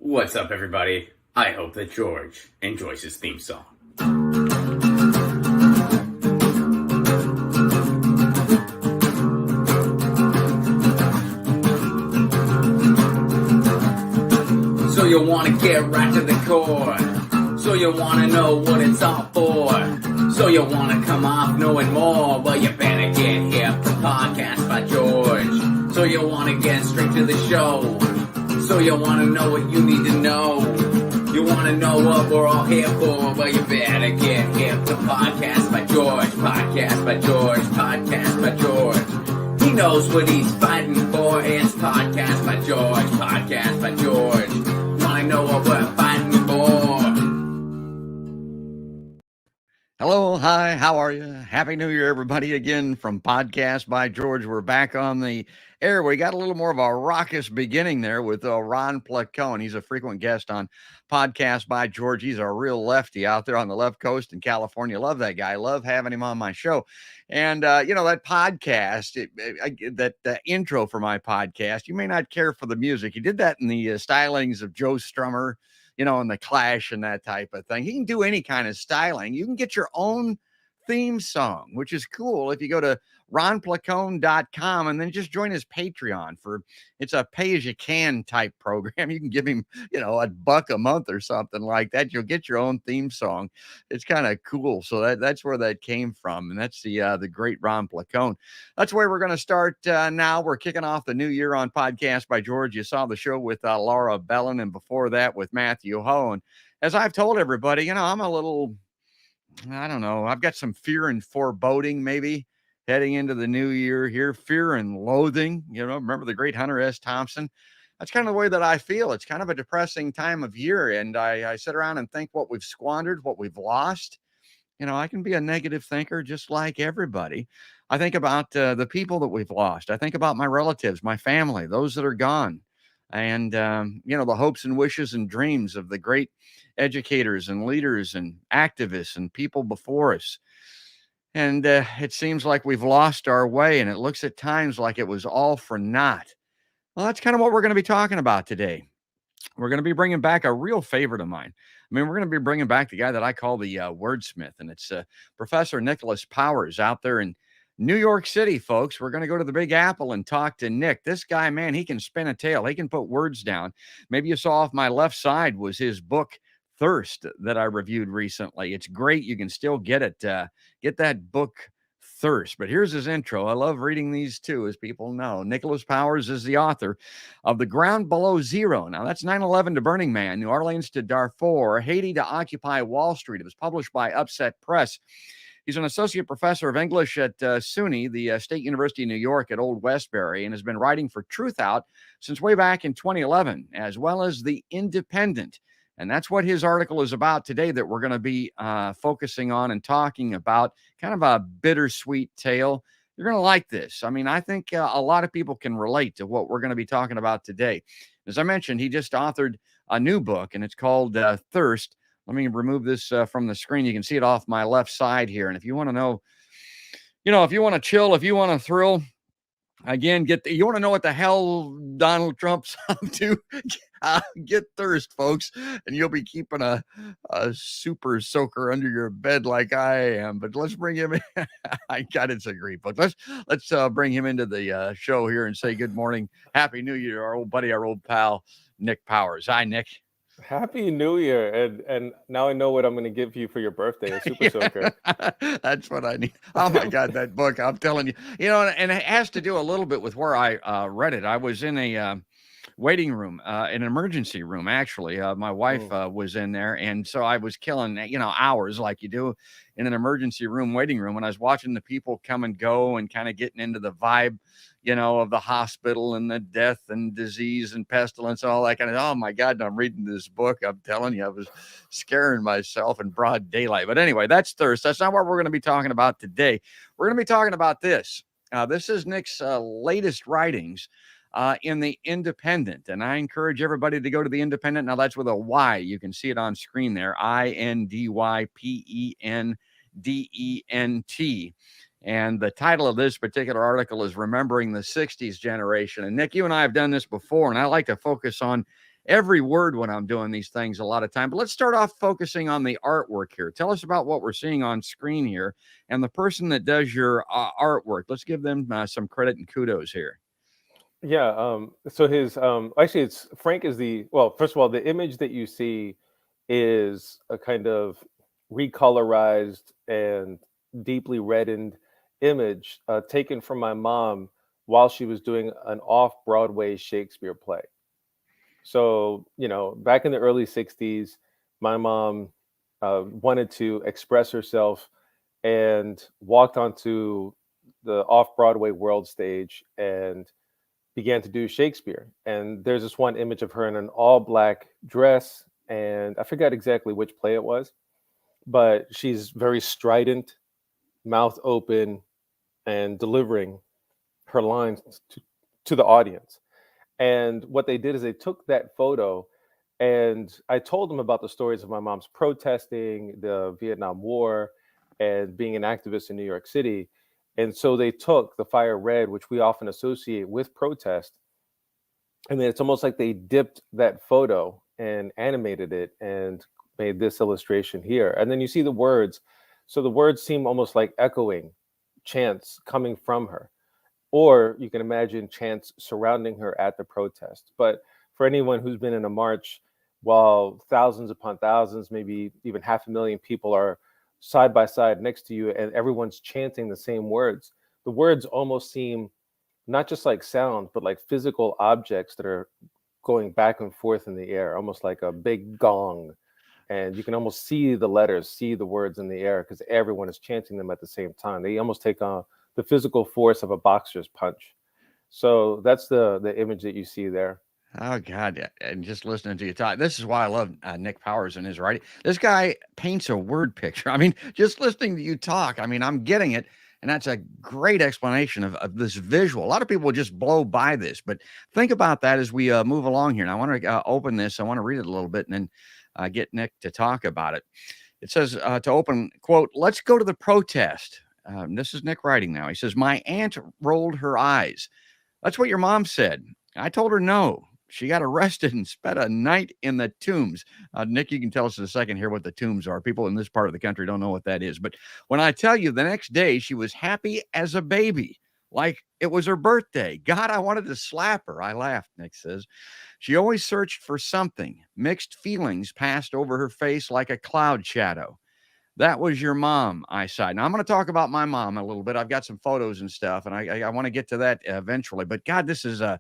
What's up, everybody? I hope that George enjoys his theme song. So you want to get right to the core. So you want to know what it's all for. So you want to come off knowing more. Well, you better get hip. The podcast by George. So you want to get straight to the show. So you want to know what you need to know. You want to know what we're all here for. Well, you better get hip. The podcast by George. Podcast by George. Podcast by George. He knows what he's fighting for. It's podcast by George. Podcast by George. Want to know what we're fighting for? Hello, hi, how are you? Happy New Year, everybody. Again, from Podcast by George. We're back on the air. We got a little more of a raucous beginning there with Ron Placone. He's a frequent guest on Podcast by George. He's a real lefty out there on the left coast in California. Love that guy. Love having him on my show. And, that podcast, that intro for my podcast, you may not care for the music. He did that in the stylings of Joe Strummer, and the Clash and that type of thing. He can do any kind of styling. You can get your own theme song, which is cool. If you go to ronplacone.com and then just join his Patreon it's a pay as you can type program. You can give him, $1 a month or something like that. You'll get your own theme song. It's kind of cool. So that's where that came from. And that's the great Ron Placone. That's where we're going to start now. We're kicking off the new year on Podcast by George. You saw the show with Laura Bellin, and before that with Matthew Ho. And as I've told everybody, I'm a little, I don't know, I've got some fear and foreboding maybe heading into the new year here. Fear and loathing, remember the great Hunter S. Thompson? That's kind of the way that I feel. It's kind of a depressing time of year. And I sit around and think what we've squandered, what we've lost. I can be a negative thinker just like everybody. I think about the people that we've lost. I think about my relatives, my family, those that are gone. And, the hopes and wishes and dreams of the great educators and leaders and activists and people before us. And it seems like we've lost our way, and it looks at times like it was all for naught. Well, that's kind of what we're going to be talking about today. We're going to be bringing back a real favorite of mine. We're going to be bringing back the guy that I call the wordsmith, and it's Professor Nicholas Powers out there in New York City, folks. We're going to go to the Big Apple and talk to Nick. This guy, man, he can spin a tale. He can put words down. Maybe you saw off my left side was his book, Thirst, that I reviewed recently. It's great. You can still get it. Get that book, Thirst. But here's his intro. I love reading these too, as people know. Nicholas Powers is the author of The Ground Below Zero. Now, that's 9/11 to Burning Man, New Orleans to Darfur, Haiti to Occupy Wall Street. It was published by Upset Press. He's an associate professor of English at SUNY, the State University of New York at Old Westbury, and has been writing for Truth Out since way back in 2011, as well as The Independent. And that's what his article is about today that we're going to be focusing on and talking about. Kind of a bittersweet tale. You're going to like this. I think a lot of people can relate to what we're going to be talking about today. As I mentioned, he just authored a new book, and it's called Thirst. Let me remove this from the screen. You can see it off my left side here. And if you want to know, if you want to chill, if you want to thrill, again, you want to know what the hell Donald Trump's up to? Get Thirst, folks, and you'll be keeping a super soaker under your bed like I am. But let's bring him in. I got it's a great book. Let's bring him into the show here and say good morning, Happy New Year, our old buddy, our old pal, Nick Powers. Hi, Nick. Happy New Year. And now I know what I'm going to give you for your birthday, a super soaker. That's what I need. Oh my God, that book, I'm telling you, and it has to do a little bit with where I read it. I was in a waiting room, an emergency room, actually. My wife was in there. And so I was killing, hours like you do in an emergency room, waiting room. And I was watching the people come and go and kind of getting into the vibe, of the hospital and the death and disease and pestilence, all that kind of, oh my God, I'm reading this book. I'm telling you, I was scaring myself in broad daylight. But anyway, that's Thirst. That's not what we're going to be talking about today. We're going to be talking about this. This is Nick's latest writings in The Independent. And I encourage everybody to go to The Independent. Now, that's with a Y. You can see it on screen there, INDYPENDENT. And the title of this particular article is Remembering the 60s Generation. And Nick, you and I have done this before, and I like to focus on every word when I'm doing these things a lot of time. But let's start off focusing on the artwork here. Tell us about what we're seeing on screen here and the person that does your artwork. Let's give them some credit and kudos here. Yeah. So his actually, it's Frank is the well. First of all, the image that you see is a kind of recolorized and deeply reddened image taken from my mom while she was doing an off-Broadway Shakespeare play. So, back in the early 60s, my mom wanted to express herself and walked onto the off-Broadway world stage and began to do Shakespeare. And there's this one image of her in an all black dress, and I forgot exactly which play it was, but she's very strident, mouth open, and delivering her lines to the audience. And what they did is they took that photo, and I told them about the stories of my mom's protesting the Vietnam War and being an activist in New York City. And so they took the fire red, which we often associate with protest, and then it's almost like they dipped that photo and animated it and made this illustration here. And then you see the words. So the words seem almost like echoing chants coming from her, or you can imagine chants surrounding her at the protest. But for anyone who's been in a march, while thousands upon thousands, maybe even 500,000 people are side by side next to you and everyone's chanting the same words, the words almost seem not just like sound, but like physical objects that are going back and forth in the air, almost like a big gong. And you can almost see the letters, see the words in the air because everyone is chanting them at the same time. They almost take on the physical force of a boxer's punch. So that's the image that you see there. Oh God! Yeah, and just listening to you talk, this is why I love Nick Powers and his writing. This guy paints a word picture. I mean, just listening to you talk, I mean, I'm getting it, and that's a great explanation of this visual. A lot of people will just blow by this, but think about that as we move along here. And I want to open this. I want to read it a little bit, and then get Nick to talk about it. It says to open quote, "Let's go to the protest." This is Nick writing now. He says, "My aunt rolled her eyes. That's what your mom said. I told her no. She got arrested and spent a night in the tombs." Nick, you can tell us in a second here what the tombs are. People in this part of the country don't know what that is. But when I tell you the next day, she was happy as a baby, like it was her birthday. God, I wanted to slap her. I laughed, Nick says. She always searched for something. Mixed feelings passed over her face like a cloud shadow. That was your mom, I sighed. Now, I'm going to talk about my mom a little bit. I've got some photos and stuff, and I want to get to that eventually. But God, this is a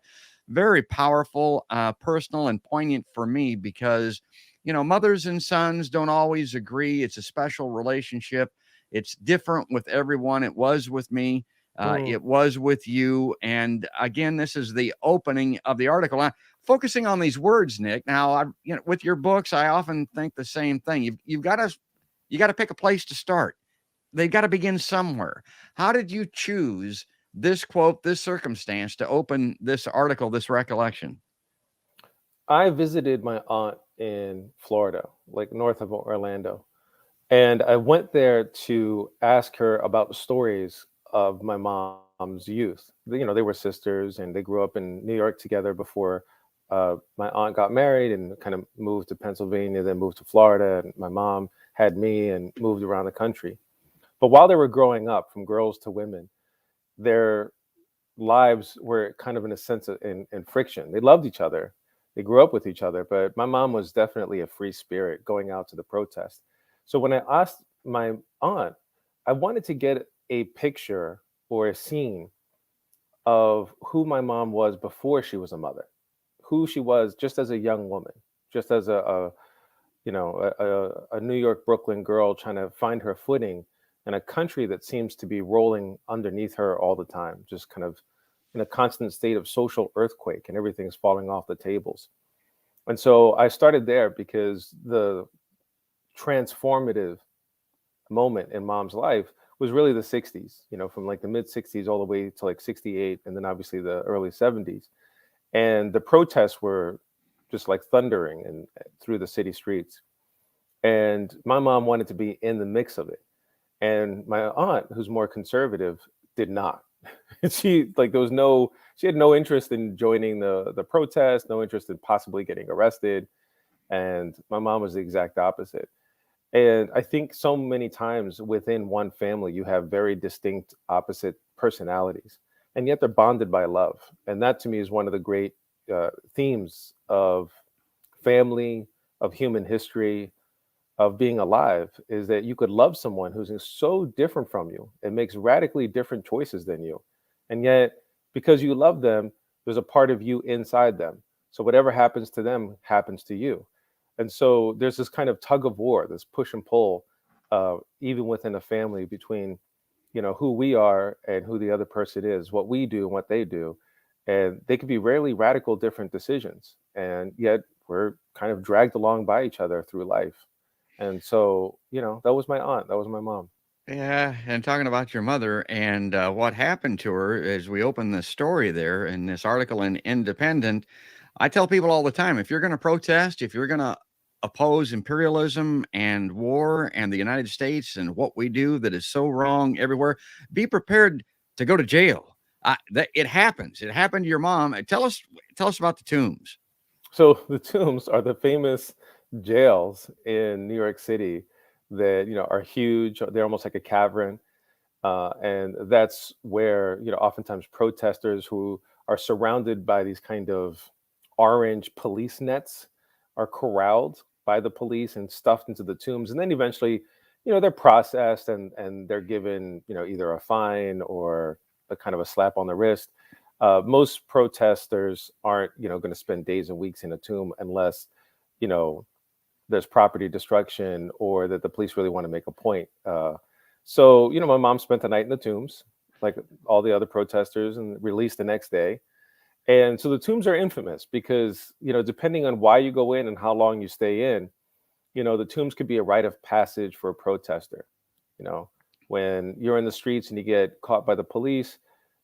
very powerful, personal, and poignant for me because, mothers and sons don't always agree. It's a special relationship. It's different with everyone. It was with me. Mm. It was with you. And again, this is the opening of the article. Now, focusing on these words, Nick. Now, with your books, I often think the same thing. You got to pick a place to start. They've got to begin somewhere. How did you choose this quote, this circumstance to open this article, this recollection? I visited my aunt in Florida, like north of Orlando. And I went there to ask her about the stories of my mom's youth. They were sisters and they grew up in New York together before my aunt got married and kind of moved to Pennsylvania, then moved to Florida. And my mom had me and moved around the country. But while they were growing up, from girls to women, their lives were kind of in a sense of in friction. They loved each other. They grew up with each other, but my mom was definitely a free spirit going out to the protest. So when I asked my aunt, I wanted to get a picture or a scene of who my mom was before she was a mother, who she was just as a young woman, just as a New York, Brooklyn girl trying to find her footing in a country that seems to be rolling underneath her all the time, just kind of in a constant state of social earthquake and everything's falling off the tables. And so I started there because the transformative moment in mom's life was really the 60s, from like the mid 60s all the way to like 68, and then obviously the early 70s. And the protests were just like thundering and through the city streets. And my mom wanted to be in the mix of it. And my aunt, who's more conservative, did not. She like there was no she had no interest in joining the protest, no interest in possibly getting arrested. And my mom was the exact opposite. And I think so many times within one family, you have very distinct opposite personalities, and yet they're bonded by love. And that to me is one of the great themes of family, of human history, of being alive, is that you could love someone who's so different from you and makes radically different choices than you. And yet, because you love them, there's a part of you inside them. So whatever happens to them happens to you. And so there's this kind of tug of war, this push and pull, even within a family between, who we are and who the other person is, what we do and what they do. And they could be rarely radical different decisions. And yet we're kind of dragged along by each other through life. And so, that was my aunt, that was my mom. Yeah, and talking about your mother and what happened to her as we open this story there in this article in Independent, I tell people all the time, if you're going to protest, if you're going to oppose imperialism and war and the United States and what we do that is so wrong everywhere, be prepared to go to jail. It happens. It happened to your mom. Tell us about the tombs. So the tombs are the famous jails in New York City that, are huge. They're almost like a cavern. And that's where, oftentimes protesters who are surrounded by these kind of orange police nets are corralled by the police and stuffed into the tombs. And then eventually, they're processed and they're given, either a fine or a kind of a slap on the wrist. Most protesters aren't, going to spend days and weeks in a tomb unless, you know, there's property destruction or that the police really want to make a point. So, my mom spent the night in the tombs, like all the other protesters, and released the next day. And so the tombs are infamous because, depending on why you go in and how long you stay in, the tombs could be a rite of passage for a protester. You know, when you're in the streets and you get caught by the police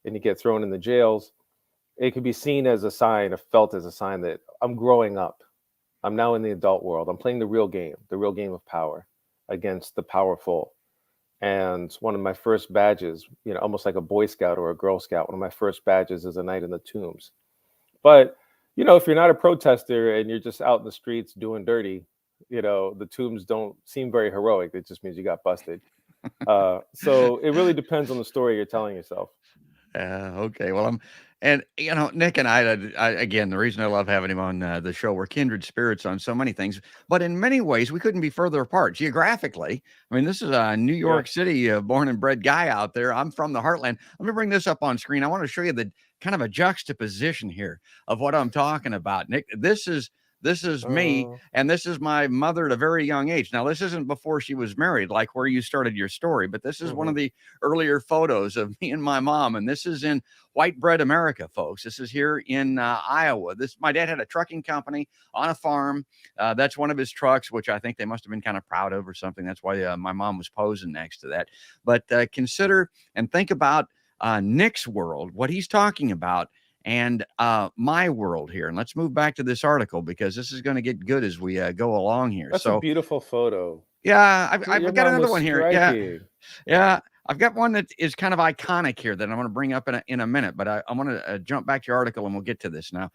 and you get thrown in the jails, it could be seen as a sign, or felt as a sign that I'm growing up. I'm now in the adult world. I'm playing the real game of power against the powerful. And one of my first badges, almost like a Boy Scout or a Girl Scout, one of my first badges is a night in the tombs. But, if you're not a protester and you're just out in the streets doing dirty, the tombs don't seem very heroic. It just means you got busted. So it really depends on the story you're telling yourself. Okay. Well, and Nick and I, again, the reason I love having him on the show, we're kindred spirits on so many things, but in many ways, we couldn't be further apart geographically. I mean, this is a New Yeah. York City born and bred guy out there. I'm from the heartland. Let me bring this up on screen. I want to show you the kind of a juxtaposition here of what I'm talking about, Nick. This is me, Uh, and this is my mother at a very young age. Now, this isn't before she was married, like where you started your story, but this is one mhm. of the earlier photos of me and my mom, and this is in white bread America, folks. This is here in Iowa. This My dad had a trucking company on a farm. That's one of his trucks, which I think they must have been kind of proud of or something. That's why my mom was posing next to that. But consider and think about Nick's world, what he's talking about, and my world here. And let's move back to this article because this is going to get good as we go along here. That's a So, beautiful photo. yeah, Your I've got mom another was one here. Yeah, striking. yeah. I've got one that is kind of iconic here that I'm going to bring up in a minute, but I want to jump back to your article and we'll get to this now.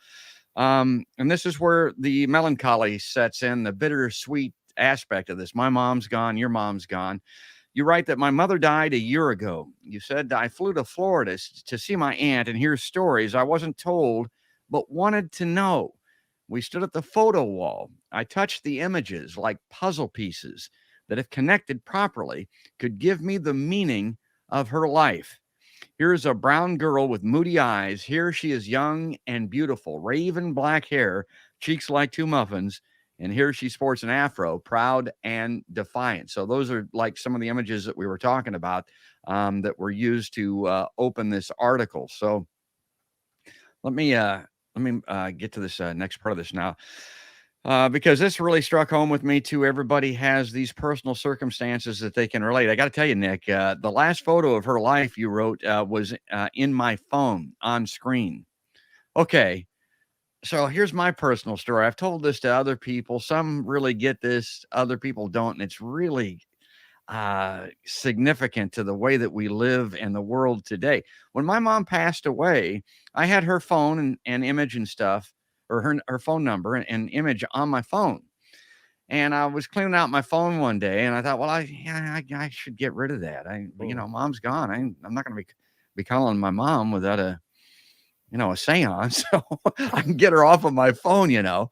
And this is where the melancholy sets in, the bittersweet aspect of this. My mom's gone, your mom's gone. You write that my mother died a year ago. You said I flew to Florida to see my aunt and hear stories I wasn't told, but wanted to know. We stood at the photo wall. I touched the images like puzzle pieces that, if connected properly, could give me the meaning of her life. Here's a brown girl with moody eyes. Here she is young and beautiful, raven black hair, cheeks like two muffins. And here she sports an afro, proud and defiant. So those are like some of the images that we were talking about that were used to open this article. So let me get to this next part of this now. Because this really struck home with me too. Everybody has these personal circumstances that they can relate. I got to tell you, Nick, the last photo of her life you wrote was in my phone on screen. Okay, so here's my personal story. I've told this to other people. Some really get this, other people don't. And it's really, significant to the way that we live and the world today. When my mom passed away, I had her phone and image and stuff, or her phone number and image on my phone. And I was cleaning out my phone one day, and I thought, well, I should get rid of that. Mm. Mom's gone. I'm not going to be calling my mom without a seance, so I can get her off of my phone. Well,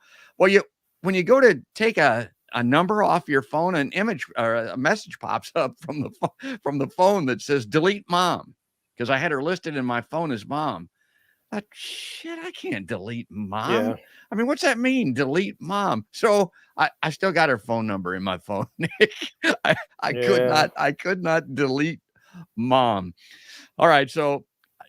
when you go to take a number off your phone, an image or a message pops up from the phone that says delete mom, because I had her listed in my phone as mom. Shit, I can't delete mom. Yeah. I mean, what's that mean? Delete mom. So I still got her phone number in my phone, Nick. I could Yeah. not delete mom. All right. So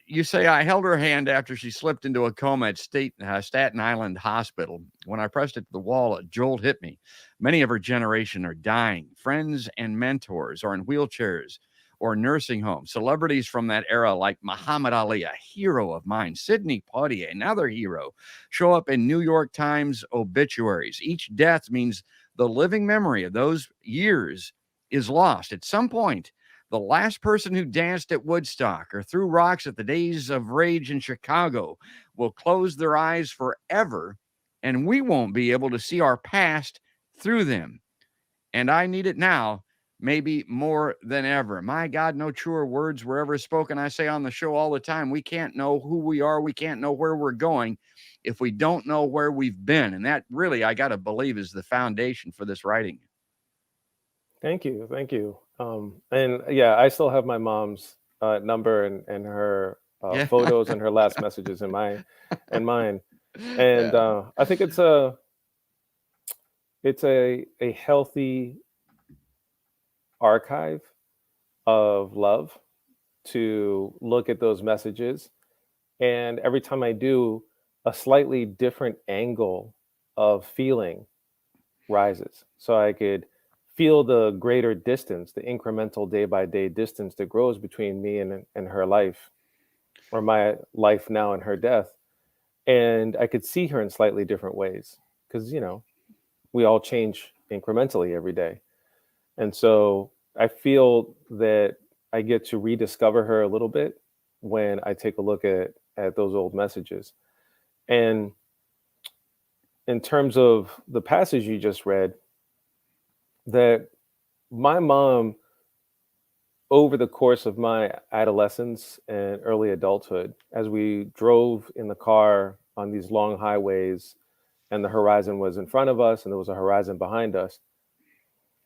you say I held her hand after she slipped into a coma at Staten Island Hospital. When I pressed it to the wall, a jolt hit me. Many of her generation are dying. Friends and mentors are in wheelchairs or nursing homes. Celebrities from that era, like Muhammad Ali, a hero of mine, Sidney Poitier, another hero, show up in New York Times obituaries. Each death means the living memory of those years is lost. At some point, the last person who danced at Woodstock or threw rocks at the Days of Rage in Chicago will close their eyes forever, and we won't be able to see our past through them. And I need it now, maybe more than ever. My God, no truer words were ever spoken. I say on the show all the time, we can't know who we are. We can't know where we're going if we don't know where we've been. And that really, I got to believe, is the foundation for this writing. Thank you. Thank you. And yeah, I still have my mom's number and her Yeah. photos and her last messages in mine. And Yeah. I think it's a healthy archive of love to look at those messages. And every time I do, a slightly different angle of feeling rises. So I could feel the greater distance, the incremental day by day distance that grows between me and her life, or my life now and her death. And I could see her in slightly different ways because, we all change incrementally every day. And so I feel that I get to rediscover her a little bit when I take a look at those old messages. And in terms of the passage you just read, that my mom, over the course of my adolescence and early adulthood, as we drove in the car on these long highways and the horizon was in front of us and there was a horizon behind us,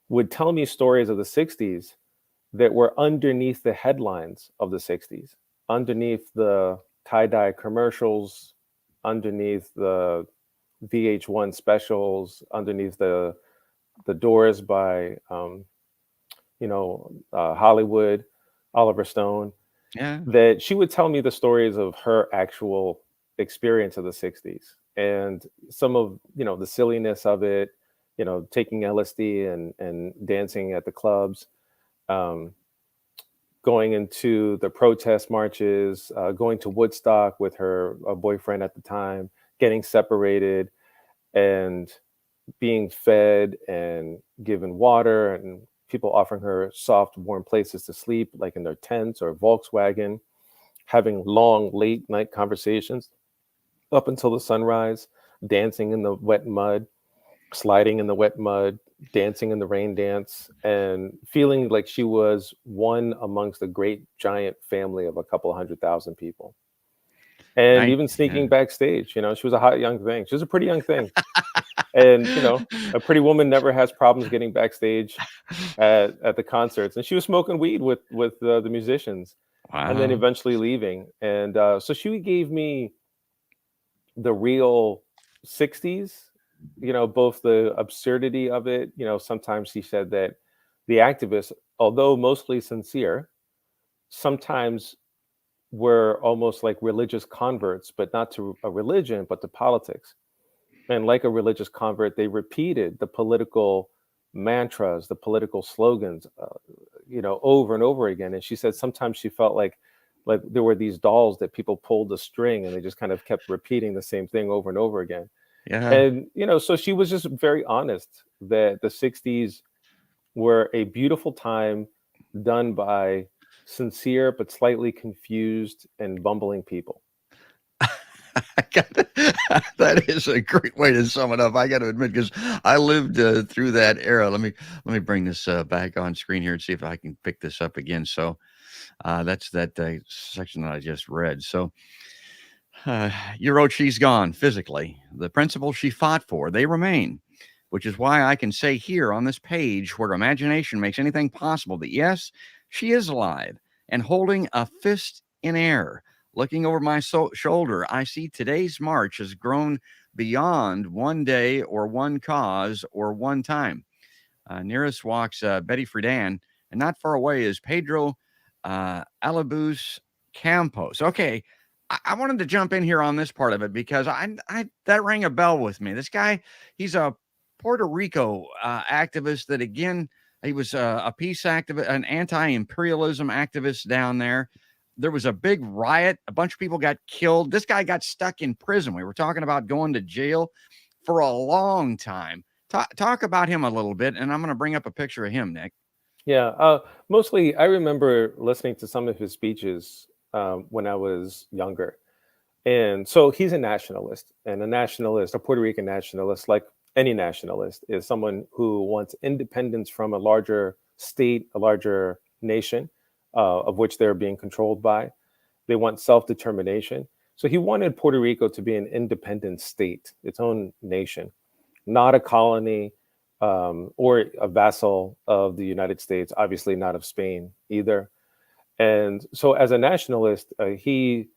would tell me stories of the 60s that were underneath the headlines of the 60s, underneath the tie dye commercials, underneath the VH1 specials, underneath the Doors by Hollywood, Oliver Stone, Yeah. that she would tell me the stories of her actual experience of the 60s and some of, the silliness of it, taking LSD and dancing at the clubs, um, going into the protest marches, going to Woodstock with her boyfriend at the time, getting separated and being fed and given water and people offering her soft, warm places to sleep, like in their tents or Volkswagen, having long, late night conversations up until the sunrise, dancing in the wet mud, sliding in the wet mud, dancing in the rain dance, and feeling like she was one amongst a great giant family of a couple 100,000 people. And even Yeah. sneaking backstage, she was a hot young thing. She was a pretty young thing. And, a pretty woman never has problems getting backstage at the concerts. And she was smoking weed with the musicians and then Wow. eventually leaving. And so she gave me the real 60s, both the absurdity of it. Sometimes she said that the activists, although mostly sincere, sometimes were almost like religious converts, but not to a religion, but to politics. And like a religious convert, they repeated the political mantras, the political slogans, over and over again. And she said sometimes she felt like there were these dolls that people pulled the string and they just kind of kept repeating the same thing over and over again. Yeah. And so she was just very honest that the 60s were a beautiful time done by sincere but slightly confused and bumbling people. That is a great way to sum it up. I got to admit, because I lived through that era. Let me bring this back on screen here and see if I can pick this up again. So that's that section that I just read. So you wrote, she's gone physically. The principles she fought for, they remain, which is why I can say here on this page, where imagination makes anything possible, that yes, she is alive and holding a fist in air. Looking over my shoulder, I see today's march has grown beyond one day or one cause or one time. Nearest walks Betty Friedan, and not far away is Pedro Alabus Campos. Okay, I wanted to jump in here on this part of it because I that rang a bell with me. This guy, he's a Puerto Rico activist that, again, he was a peace activist, an anti-imperialism activist down there. There was a big riot. A bunch of people got killed. This guy got stuck in prison. We were talking about going to jail for a long time. Talk about him a little bit, and I'm going to bring up a picture of him, Nick. Yeah, mostly I remember listening to some of his speeches when I was younger. And so he's a nationalist, and a nationalist, a Puerto Rican nationalist, like any nationalist, is someone who wants independence from a larger state, a larger nation, of which they're being controlled by. They want self determination. So he wanted Puerto Rico to be an independent state, its own nation, not a colony or a vassal of the United States, obviously not of Spain either. And so, as a nationalist, he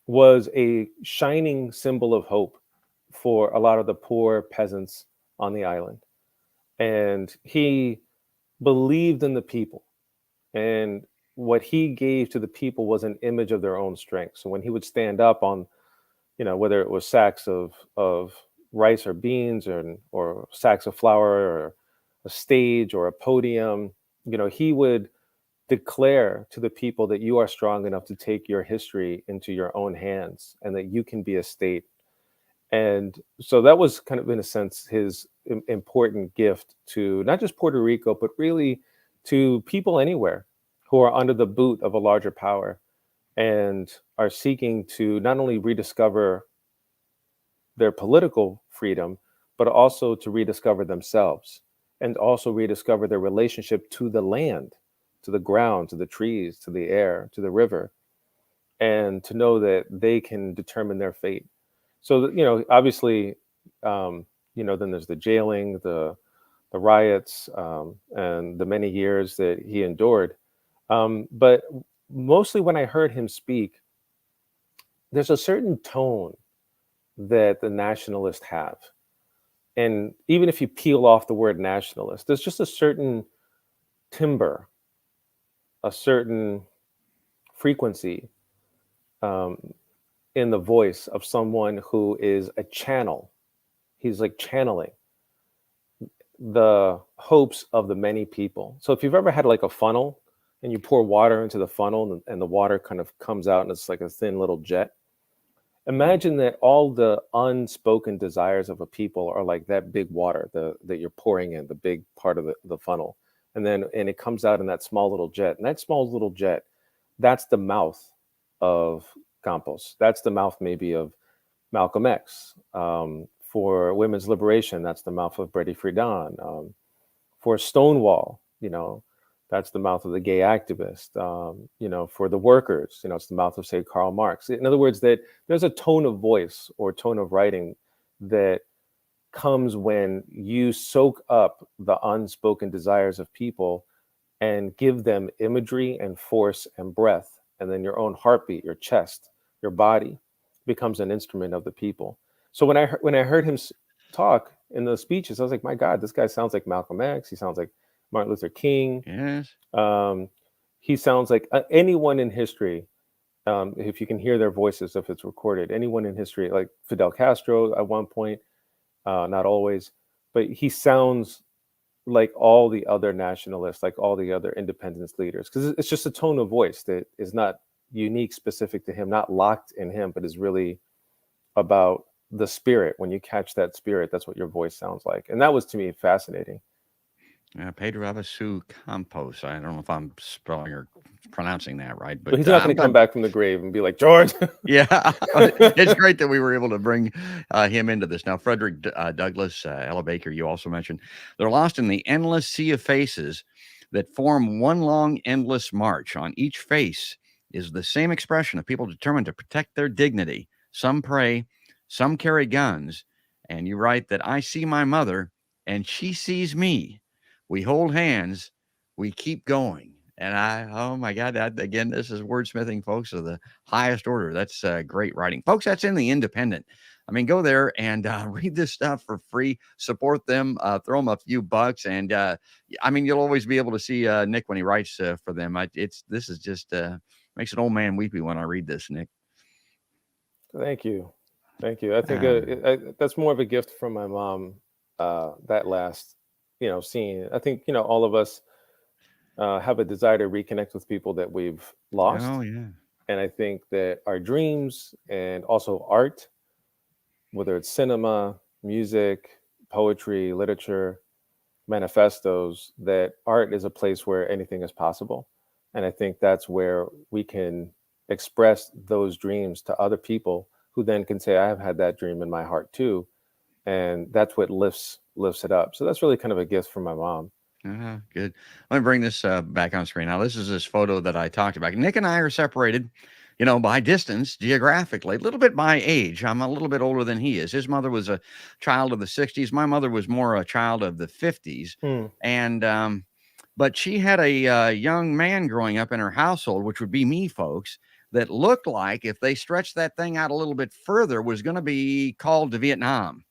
was a shining symbol of hope for a lot of the poor peasants on the island. And he believed in the people. And what he gave to the people was an image of their own strength. So when he would stand up on, whether it was sacks of rice or beans, or sacks of flour, or a stage or a podium, he would declare to the people that you are strong enough to take your history into your own hands and that you can be a state. And so that was kind of, in a sense, his important gift to not just Puerto Rico, but really to people anywhere who are under the boot of a larger power and are seeking to not only rediscover their political freedom, but also to rediscover themselves and also rediscover their relationship to the land, to the ground, to the trees, to the air, to the river, and to know that they can determine their fate. So, obviously, then there's the jailing, the riots, and the many years that he endured. But mostly when I heard him speak, there's a certain tone that the nationalists have. And even if you peel off the word nationalist, there's just a certain timbre, a certain frequency um, in the voice of someone who is a channel. He's like channeling the hopes of the many people. So if you've ever had like a funnel and you pour water into the funnel and the water kind of comes out and it's like a thin little jet, imagine that all the unspoken desires of a people are like that big water that you're pouring in, the big part of the funnel. And it comes out in that small little jet. And that small little jet, that's the mouth of Campos. That's the mouth maybe of Malcolm X. For women's liberation, that's the mouth of Betty Friedan. For Stonewall, that's the mouth of the gay activist. For the workers, it's the mouth of, say, Karl Marx. In other words, that there's a tone of voice or tone of writing that comes when you soak up the unspoken desires of people and give them imagery and force and breath. And then your own heartbeat, your chest, your body becomes an instrument of the people. So when I heard him talk in those speeches, I was like, my God, this guy sounds like Malcolm X. He sounds like Martin Luther King. Yes. He sounds like anyone in history. If you can hear their voices, if it's recorded, anyone in history, like Fidel Castro at one point, not always, but he sounds like all the other nationalists, like all the other independence leaders, because it's just a tone of voice that is not unique, specific to him, not locked in him, but is really about the spirit. When you catch that spirit, that's what your voice sounds like. And that was, to me, fascinating. Pedro Havasu Campos. I don't know if I'm spelling or pronouncing that right, But but he's not going I'm to come glad. back from the grave and be like, George. Yeah, it's great that we were able to bring him into this. Now, Frederick Douglass, Ella Baker, you also mentioned, they're lost in the endless sea of faces that form one long, endless march. On each face is the same expression of people determined to protect their dignity. Some pray, some carry guns. And you write that I see my mother and she sees me. We hold hands, we keep going. And oh my God, that again, this is wordsmithing, folks, of the highest order. That's great writing. Folks, that's in the Independent. I mean, go there and read this stuff for free. Support them, throw them a few bucks. And I mean, you'll always be able to see Nick when he writes for them. This is just makes an old man weepy when I read this, Nick. Thank you. Thank you. I think Uh, that's more of a gift from my mom. That last, scene. I think, all of us have a desire to reconnect with people that we've oh, lost. yeah. And I think that our dreams and also art, whether it's cinema, music, poetry, literature, manifestos, that art is a place where anything is possible. And I think that's where we can express those dreams to other people who then can say, I have had that dream in my heart too. And that's what lifts it up. So that's really kind of a gift from my mom. Good. Let me bring this back on screen. Now, this is this photo that I talked about. Nick and I are separated, by distance geographically, a little bit by age. I'm a little bit older than he is. His mother was a child of the 60s. My mother was more a child of the 50s. Hmm. And, but she had a young man growing up in her household, which would be me, folks, that looked like if they stretched that thing out a little bit further, was going to be called to Vietnam.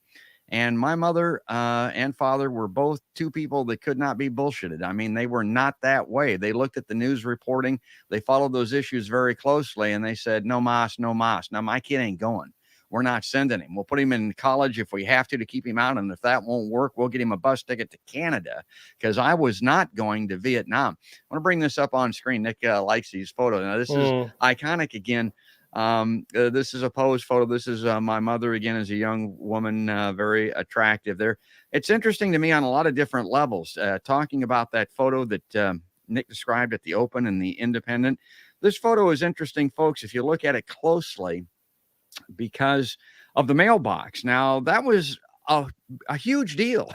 And my mother and father were both two people that could not be bullshitted. I mean, they were not that way. They looked at the news reporting, they followed those issues very closely, and they said, no mas, no mas. Now, my kid ain't going. We're not sending him. We'll put him in college if we have to keep him out. And if that won't work, we'll get him a bus ticket to Canada because I was not going to Vietnam. I want to bring this up on screen. Nick likes these photos. Now, this is Hmm. iconic again. This is a pose photo. This is my mother again as a young woman, very attractive there. It's interesting to me on a lot of different levels. Talking about that photo that Nick described at the Open and the Independent. This photo is interesting, folks, if you look at it closely because of the mailbox. Now, that was a, a huge deal.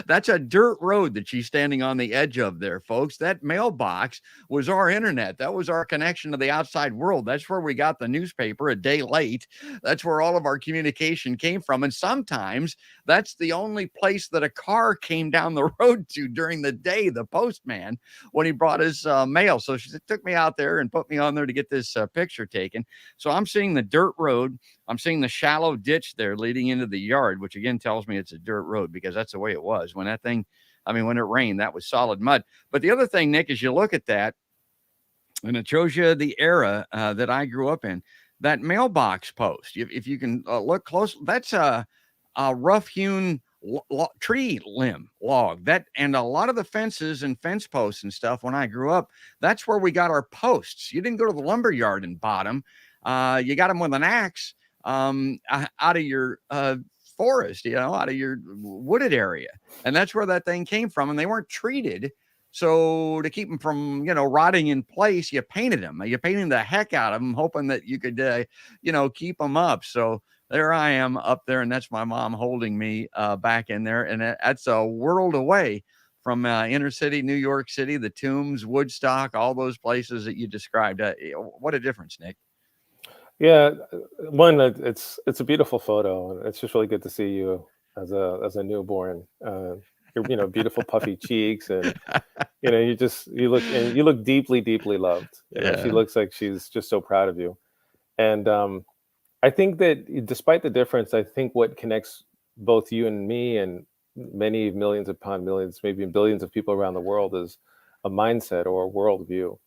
That's a dirt road that she's standing on the edge of there, folks. That mailbox was our internet. That was our connection to the outside world. That's where we got the newspaper a day late. That's where all of our communication came from. And sometimes that's the only place that a car came down the road to during the day, the postman, when he brought his mail. So she took me out there and put me on there to get this picture taken. So I'm seeing the dirt road. I'm seeing the shallow ditch there leading into the yard, which again tells me it's a dirt road because that's the way it was. When that thing, I mean, when it rained, that was solid mud. But the other thing, Nick, is you look at that and it shows you the era that I grew up in. That mailbox post, if you can look close, that's a rough hewn tree limb log. That and a lot of the fences and fence posts and stuff. When I grew up, that's where we got our posts. You didn't go to the lumber yard and bought them. You got them with an axe out of your forest, out of your wooded area, and that's where that thing came from. And they weren't treated. So to keep them from, rotting in place, you painted them. You painted the heck out of them, hoping that you could, keep them up. So there I am up there, and that's my mom holding me back in there. And that's a world away from inner city, New York City, the Tombs, Woodstock, all those places that you described. What a difference, Nick. Yeah, one, it's a beautiful photo, and it's just really good to see you as a newborn. Your beautiful puffy cheeks, and you look deeply, deeply loved. She Yeah. looks like she's just so proud of you. And I think that despite the difference, I think what connects both you and me and many millions upon millions, maybe billions of people around the world is a mindset or a worldview.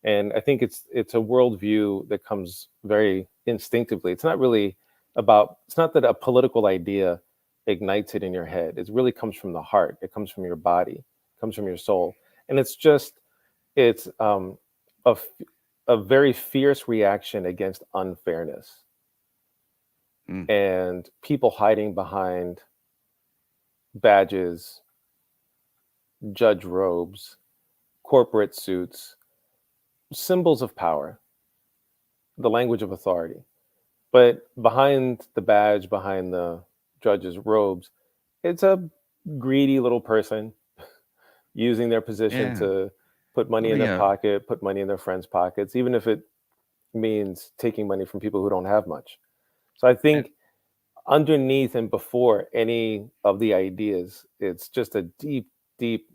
And I think it's a worldview that comes very instinctively. It's not that a political idea ignites it in your head. It really comes from the heart. It comes from your body. It comes from your soul. And it's a, f- a very fierce reaction against unfairness Mm. and people hiding behind badges judge robes, corporate suits, symbols of power, the language of authority. But behind the badge, behind the judge's robes, it's a greedy little person using their position Yeah. to put money in Really their a pocket, put money in their friends' pockets, even if it means taking money from people who don't have much. So I think underneath and before any of the ideas, it's just a deep, deep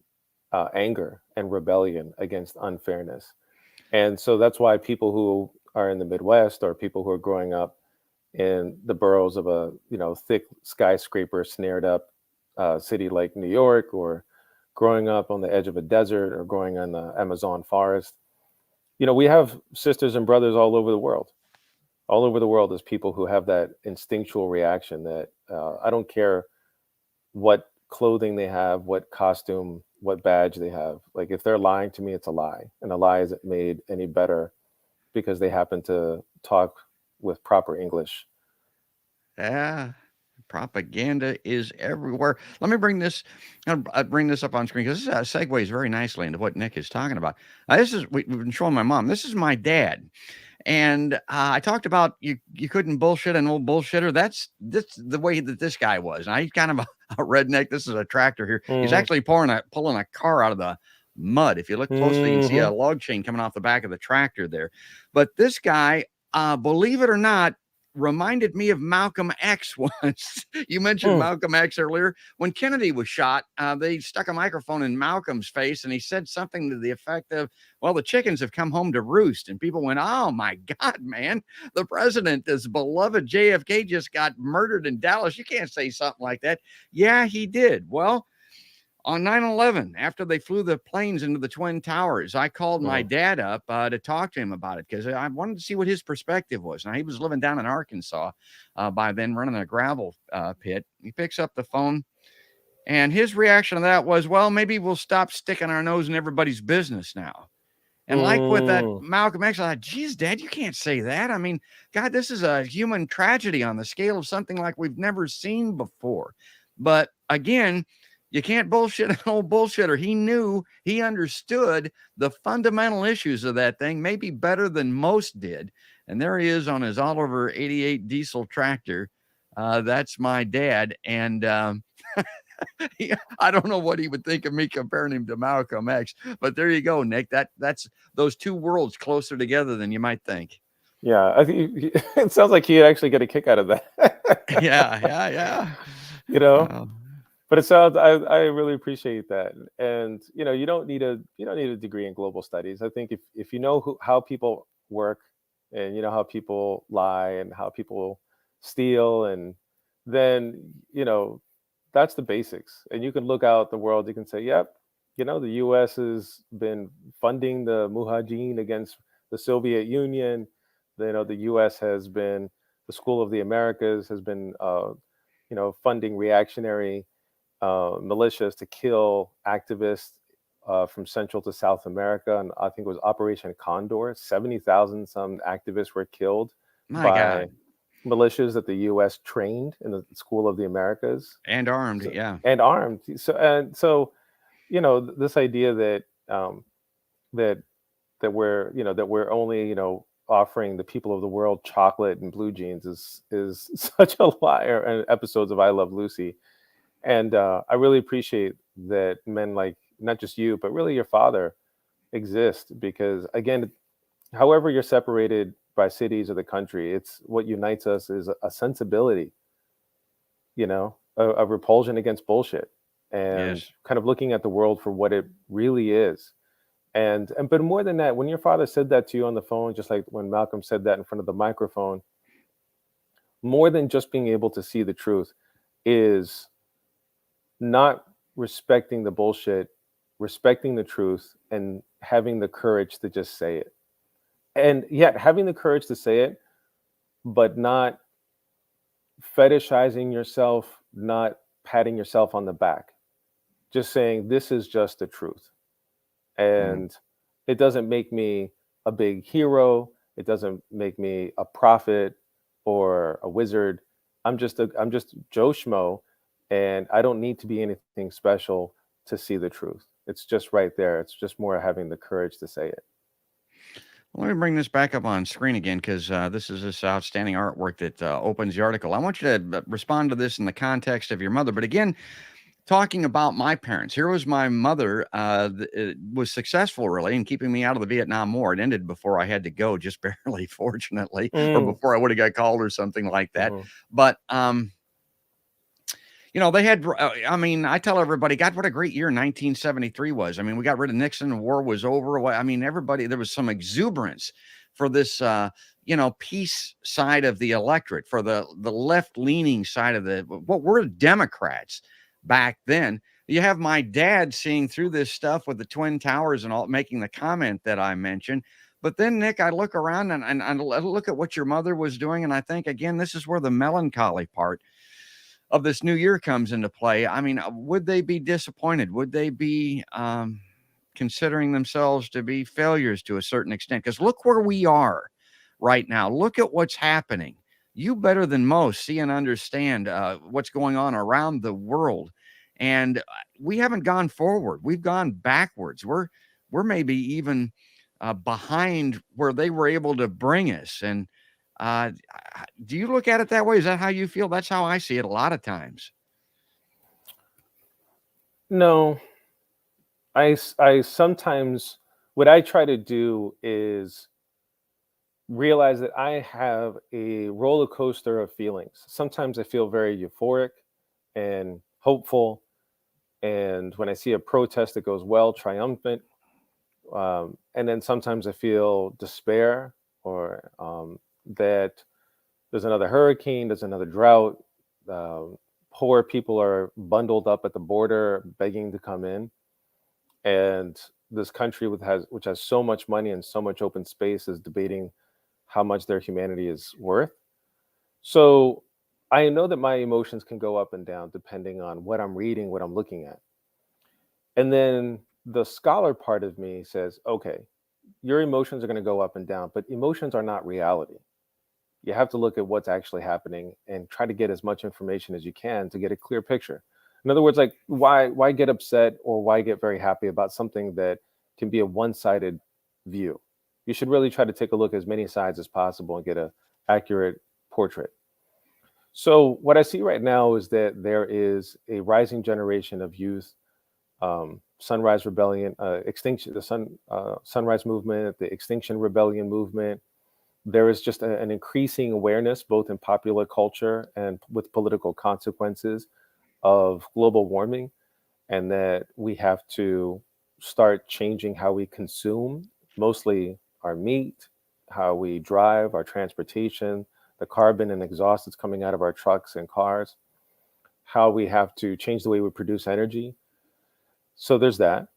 anger and rebellion against unfairness. And so that's why people who are in the Midwest or people who are growing up in the boroughs of a thick skyscraper snared up city like New York, or growing up on the edge of a desert, or growing in the Amazon forest, we have sisters and brothers all over the world. All over the world, there's people who have that instinctual reaction that I don't care what clothing they have, what costume, what badge they have. Like if they're lying to me, it's a lie, and a lie isn't made any better because they happen to talk with proper English. Yeah, propaganda is everywhere. Let me bring this, bring this up on screen because this segues very nicely into what Nick is talking about. This is we've been showing my mom. This is my dad, and I talked about you couldn't bullshit an old bullshitter. That's the way that this guy was. Now he's kind of a redneck. This is a tractor here. He's Hmm. actually pulling a car out of the mud. If you look closely, you can see a Hmm. log chain coming off the back of the tractor there. But this guy, believe it or not, reminded me of Malcolm X once. You mentioned Hmm. Malcolm X earlier. When Kennedy was shot, they stuck a microphone in Malcolm's face and he said something to the effect of, well, the chickens have come home to roost. And people went, oh my God, man, the president, this beloved JFK, just got murdered in Dallas. You can't say something like that. Yeah, he did. Well, on 9/11, after they flew the planes into the Twin Towers, I called my Hmm. dad up to talk to him about it because I wanted to see what his perspective was. Now, he was living down in Arkansas by then, running a gravel pit. He picks up the phone, and his reaction to that was, well, maybe we'll stop sticking our nose in everybody's business now. And like with that Hmm. Malcolm X, I thought, geez, Dad, you can't say that. I mean, God, this is a human tragedy on the scale of something like we've never seen before. But again, you can't bullshit an old bullshitter. He understood the fundamental issues of that thing, maybe better than most did. And there he is on his Oliver 88 diesel tractor. That's my dad. And I don't know what he would think of me comparing him to Malcolm X, but there you go, Nick. That's those two worlds closer together than you might think. Yeah, I think it sounds like he'd actually get a kick out of that. Yeah, yeah, yeah. you know, Uh, but it sounds I really appreciate that. And you don't need a degree in global studies. I think if you know how people work, and you know how people lie and how people steal, and then that's the basics. And you can look out the world, you can say, yep, the US has been funding the mujahideen against the Soviet Union. The US has been, the School of the Americas has been funding reactionary militias to kill activists from Central to South America. And I think it was Operation Condor. 70,000 some activists were killed my by God. militias that the U.S. trained in the School of the Americas, And armed, so, yeah. and armed. So this idea that that that we're only offering the people of the world chocolate and blue jeans is such a liar. And episodes of I Love Lucy. And I really appreciate that men like not just you, but really your father exist, because again, however you're separated by cities or the country, it's what unites us is a sensibility, a repulsion against bullshit, and Yes. kind of looking at the world for what it really is. And but more than that, when your father said that to you on the phone, just like when Malcolm said that in front of the microphone, more than just being able to see the truth is not respecting the bullshit, respecting the truth, and having the courage to just say it. And yet, having the courage to say it, but not fetishizing yourself, not patting yourself on the back, just saying, this is just the truth. Mm. And it doesn't make me a big hero. It doesn't make me a prophet or a wizard. I'm just Joe Schmo, and I don't need to be anything special to see the truth. It's just right there. It's just more having the courage to say it. Let me bring this back up on screen again because this is this outstanding artwork that opens the article. I want you to respond to this in the context of your mother. But again, talking about my parents, here was my mother, was successful really in keeping me out of the Vietnam War. It ended before I had to go, just barely, fortunately, or Mm, before I would have got called or something like that. mhm. But they had, I mean, I tell everybody, God, what a great year 1973 was. I mean, we got rid of Nixon, the war was over. I mean, everybody, there was some exuberance for this, peace side of the electorate, for the left leaning side of what were Democrats back then. You have my dad seeing through this stuff with the Twin Towers and all, making the comment that I mentioned. But then, Nick, I look around and I look at what your mother was doing, and I think, again, this is where the melancholy part of this new year comes into play. I mean, would they be disappointed? Would they be considering themselves to be failures to a certain extent? Because look where we are right now. Look at what's happening. You better than most see and understand what's going on around the world, and we haven't gone forward. We've gone backwards. We're maybe even behind where they were able to bring us. And uh, do you look at it that way? Is that how you feel? That's how I see it a lot of times. No, I sometimes, what I try to do is realize that I have a roller coaster of feelings. Sometimes I feel very euphoric and hopeful. And when I see a protest that goes well, triumphant. And then sometimes I feel despair, or that there's another hurricane, there's another drought. Poor people are bundled up at the border begging to come in. And this country which has so much money and so much open space is debating how much their humanity is worth. So I know that my emotions can go up and down depending on what I'm reading, what I'm looking at. And then the scholar part of me says, okay, your emotions are going to go up and down, but emotions are not reality. You have to look at what's actually happening and try to get as much information as you can to get a clear picture. In other words, like, why get upset or why get very happy about something that can be a one-sided view? You should really try to take a look at as many sides as possible and get a accurate portrait. So what I see right now is that there is a rising generation of youth, Sunrise Rebellion, Extinction, Sunrise Movement, the Extinction Rebellion movement. There is just an increasing awareness, both in popular culture and with political consequences, of global warming, and that we have to start changing how we consume, mostly our meat, how we drive, our transportation, the carbon and exhaust that's coming out of our trucks and cars, how we have to change the way we produce energy. So there's that.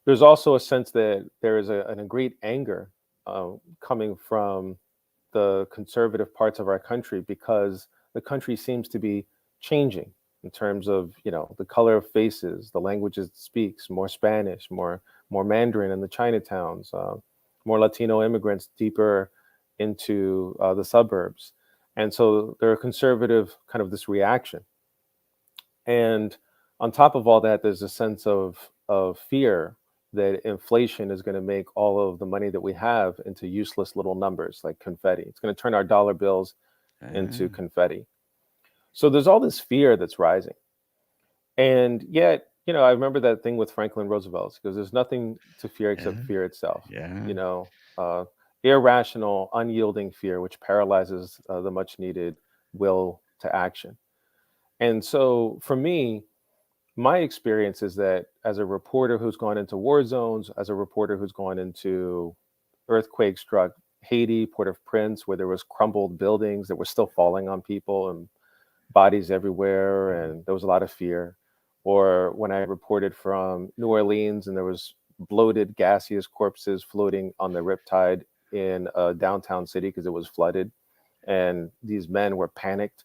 There's also a sense that there is a great anger coming from the conservative parts of our country, because the country seems to be changing in terms of, the color of faces, the languages it speaks, more Spanish, more Mandarin in the Chinatowns, more Latino immigrants deeper into the suburbs. And so there are conservative kind of this reaction. And on top of all that, there's a sense of fear that inflation is going to make all of the money that we have into useless little numbers like confetti. It's going to turn our dollar bills into confetti. So there's all this fear that's rising. And yet, I remember that thing with Franklin Roosevelt, because there's nothing to fear except Yeah. fear itself. Yeah. Uh, Irrational, unyielding fear, which paralyzes the much needed will to action. And so for me, my experience is that as a reporter who's gone into war zones, as a reporter who's gone into earthquake struck Haiti, Port-au-Prince, where there was crumbled buildings that were still falling on people and bodies everywhere, and there was a lot of fear. Or when I reported from New Orleans and there was bloated, gaseous corpses floating on the riptide in a downtown city because it was flooded, and these men were panicked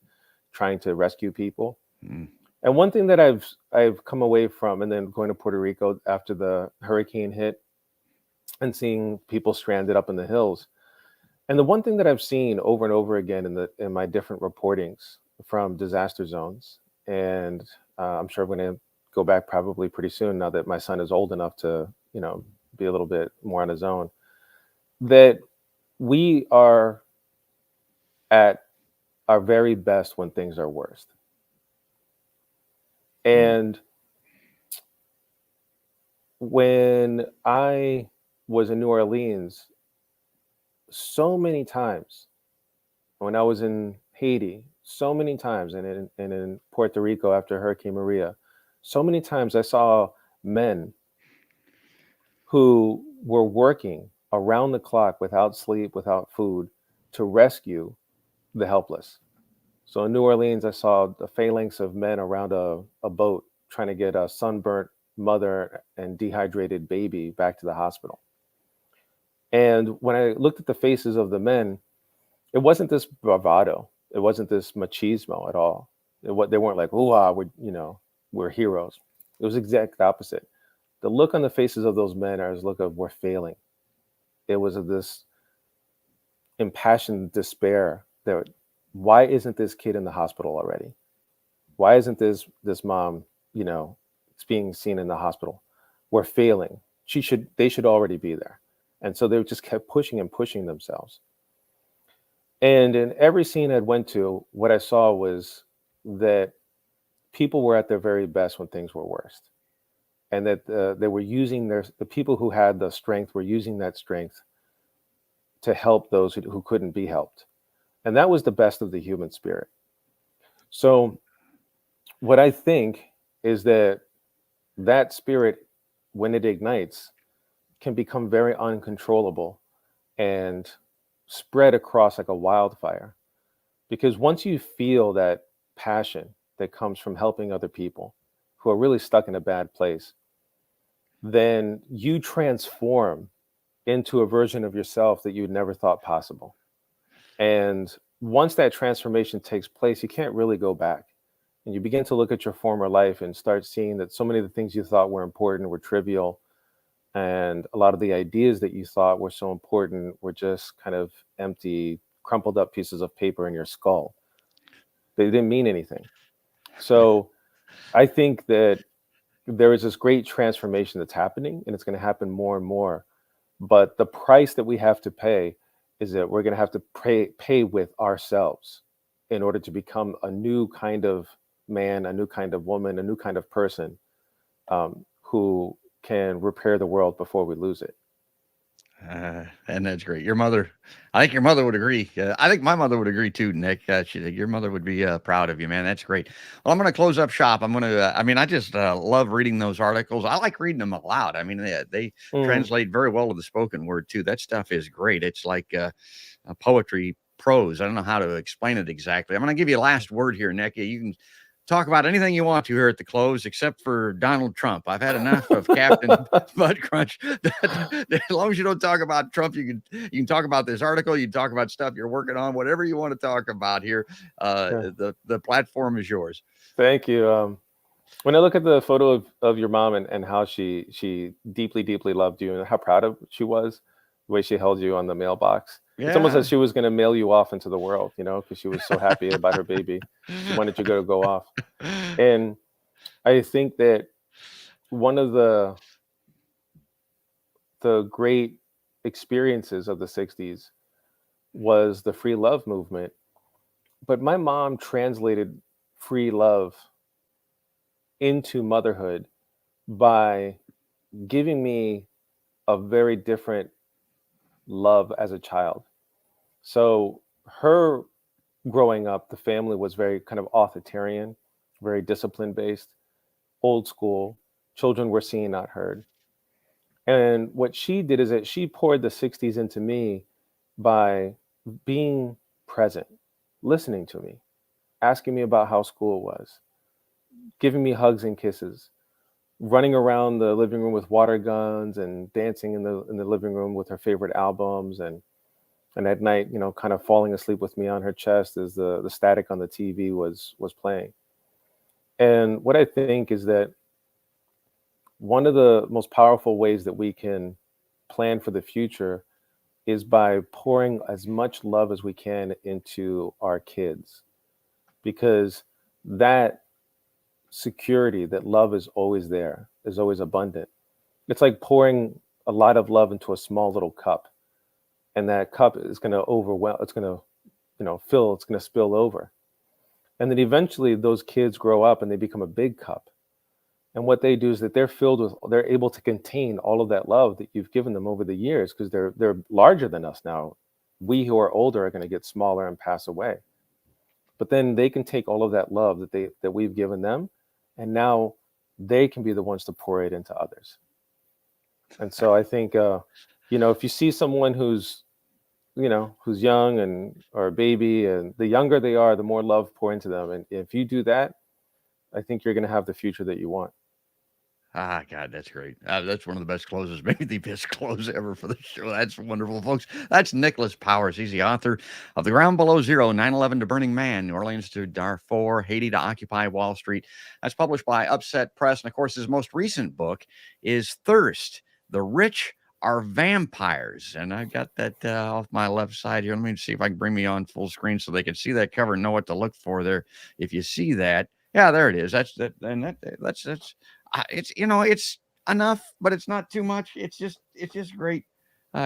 trying to rescue people. Mm. And one thing that I've come away from, and then going to Puerto Rico after the hurricane hit and seeing people stranded up in the hills. And the one thing that I've seen over and over again in my different reportings from disaster zones, and I'm sure I'm going to go back probably pretty soon now that my son is old enough to, be a little bit more on his own, that we are at our very best when things are worst. Mm. And when I was in New Orleans, so many times, when I was in Haiti, so many times, and in Puerto Rico after Hurricane Maria, so many times I saw men who were working around the clock without sleep, without food, to rescue the helpless. So in New Orleans, I saw the phalanx of men around a boat trying to get a sunburnt mother and dehydrated baby back to the hospital. And when I looked at the faces of the men, it wasn't this bravado. It wasn't this machismo at all. They weren't like, "Oh, we're heroes." It was exact opposite. The look on the faces of those men is look of we're failing. It was of this impassioned despair that why isn't this kid in the hospital already? Why isn't this mom, it's being seen in the hospital? We're failing. They should already be there. And so they just kept pushing and pushing themselves. And in every scene I went to, what I saw was that people were at their very best when things were worst. And that they were using the people who had the strength were using that strength to help those who couldn't be helped. And that was the best of the human spirit. So what I think is that spirit, when it ignites, can become very uncontrollable and spread across like a wildfire. Because once you feel that passion that comes from helping other people who are really stuck in a bad place, then you transform into a version of yourself that you never thought possible. And once that transformation takes place, you can't really go back. And you begin to look at your former life and start seeing that so many of the things you thought were important were trivial. And a lot of the ideas that you thought were so important were just kind of empty, crumpled up pieces of paper in your skull. They didn't mean anything. So I think that there is this great transformation that's happening, and it's going to happen more and more. But the price that we have to pay is that we're going to have to pay with ourselves in order to become a new kind of man, a new kind of woman, a new kind of person, who can repair the world before we lose it. And that's great. I think your mother would agree. I think my mother would agree too, Nick. Your mother would be proud of you, man. That's great. Well, I'm going to close up shop. I just love reading those articles. I like reading them aloud. I mean, they Mhm. translate very well to the spoken word too. That stuff is great. It's like poetry prose. I don't know how to explain it exactly. I'm going to give you a last word here, Nick. You can talk about anything you want to here at the close, except for Donald Trump. I've had enough of Captain Bud Crunch. As long as you don't talk about Trump, you can talk about this article. You can talk about stuff you're working on, whatever you want to talk about here. Yeah. The platform is yours. Thank you. When I look at the photo of your mom and how she deeply, deeply loved you and how proud of she was, the way she held you on the mailbox, it's almost Yeah. as she was going to mail you off into the world, because she was so happy about her baby. She wanted you to go off. And I think that one of the great experiences of the 60s was the free love movement. But my mom translated free love into motherhood by giving me a very different love as a child. So her growing up, the family was very kind of authoritarian, very discipline based, old school. Children were seen, not heard. And what she did is that she poured the 60s into me by being present, listening to me, asking me about how school was, giving me hugs and kisses, running around the living room with water guns and dancing in the living room with her favorite albums, and at night, kind of falling asleep with me on her chest as the static on the TV was playing. And what I think is that one of the most powerful ways that we can plan for the future is by pouring as much love as we can into our kids, because that security that love is always there, is always abundant. It's like pouring a lot of love into a small little cup, and that cup is going to overwhelm. It's going to, fill. It's going to spill over, and then eventually those kids grow up and they become a big cup. And what they do is that they're able to contain all of that love that you've given them over the years, because they're larger than us now. We who are older are going to get smaller and pass away. But then they can take all of that love that we've given them, and now they can be the ones to pour it into others. And so I think, if you see someone who's young and or a baby, and the younger they are, the more love pour into them. And if you do that, I think you're going to have the future that you want. Ah, God, that's great. That's one of the best closes, maybe the best close ever for the show. That's wonderful, folks. That's Nicholas Powers. He's the author of The Ground Below Zero, 9/11 to Burning Man, New Orleans to Darfur, Haiti to Occupy Wall Street. That's published by Upset Press. And, of course, his most recent book is Thirst, The Rich Are Vampires. And I've got that off my left side here. Let me see if I can bring me on full screen so they can see that cover and know what to look for there. If you see that. Yeah, there it is. That's it's it's enough, but it's not too much. It's just great.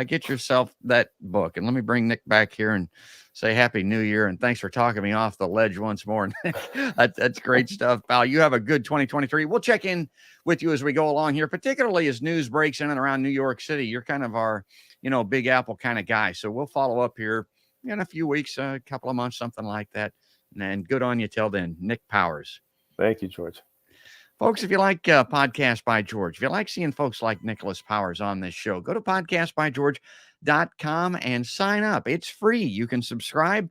Get yourself that book, and let me bring Nick back here and say Happy New Year and thanks for talking me off the ledge once more. That's great stuff, pal. You have a good 2023. We'll check in with you as we go along here, particularly as news breaks in and around New York City. You're kind of our Big Apple kind of guy, so we'll follow up here in a few weeks, a couple of months, something like that. And good on you till then, Nick Powers. Thank you, George. Folks, if you like Podcast by George, if you like seeing folks like Nicholas Powers on this show, go to podcastbygeorge.com and sign up. It's free. You can subscribe.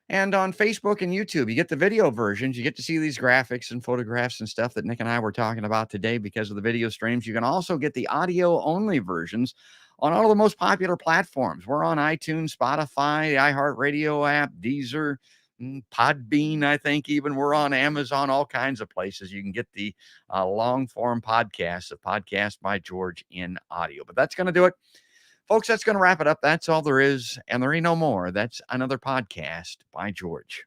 And on Facebook and YouTube, you get the video versions. You get to see these graphics and photographs and stuff that Nick and I were talking about today because of the video streams. You can also get the audio-only versions on all of the most popular platforms. We're on iTunes, Spotify, the iHeartRadio app, Deezer, Podbean, I think even. We're on Amazon, all kinds of places. You can get the long-form podcast of Podcast by George in audio. But that's going to do it. Folks, that's going to wrap it up. That's all there is, and there ain't no more. That's another Podcast by George.